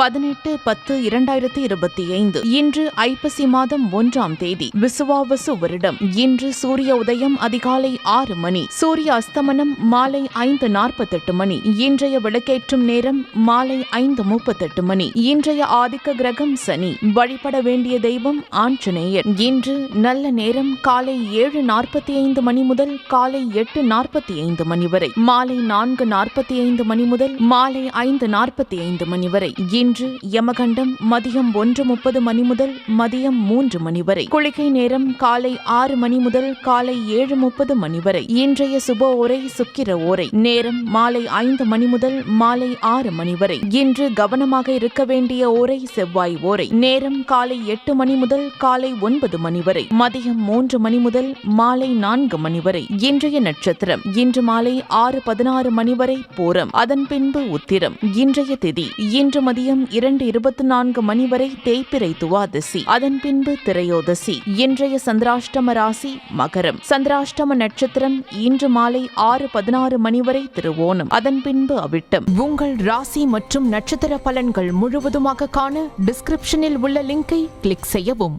18-10-2025 இன்று ஐப்பசி மாதம் 1ஆம் தேதி விசுவாவசு வருடம். இன்று சூரிய உதயம் அதிகாலை 6 மணி, சூரிய அஸ்தமனம் மாலை 5:48 மணி. இன்றைய விளக்கேற்றும் நேரம் மாலை 5:38 மணி. இன்றைய ஆதிக்க கிரகம் சனி. வழிபட வேண்டிய தெய்வம் ஆஞ்சநேயர். இன்று நல்ல நேரம் காலை 7:45 மணி முதல் காலை 8:45 மணி வரை, மாலை 4:45 மணி முதல் மாலை 5:45 மணி வரை. இன்று யமகண்டம் மதியம் 1:30 மணி முதல் மதியம் 3 மணி வரை. குளிகை நேரம் காலை 6 மணி முதல் காலை 7:30 மணி வரை. இன்றைய சுப ஓரை சுக்கிர ஓரை. நேரம் மாலை 5 மணி முதல் மாலை 6 மணி வரை. இன்று கவனமாக இருக்க வேண்டிய ஓரை செவ்வாய் ஓரை. நேரம் காலை 8 மணி முதல் காலை 9 மணி வரை. மதியம் 3 மணி முதல் மாலை 4 மணி வரை. இன்றைய நட்சத்திரம் இன்று மாலை 6:16 மணி வரை பூரம், அதன் பின்பு உத்திரம். இன்றைய திதி இன்று மதியம் 2:24 மணி வரை தேய்பிறை துவாதசி, அதன் பின்பு திரையோதசி. இன்றைய சந்திராஷ்டம ராசி மகரம். சந்திராஷ்டம நட்சத்திரம் இன்று மாலை 6:16 மணி வரை திருவோணம், அதன் பின்பு அவிட்டம். உங்கள் ராசி மற்றும் நட்சத்திர பலன்கள் முழுவதுமாக காண டிஸ்கிரிப்ஷனில் உள்ள லிங்கை கிளிக் செய்யவும்.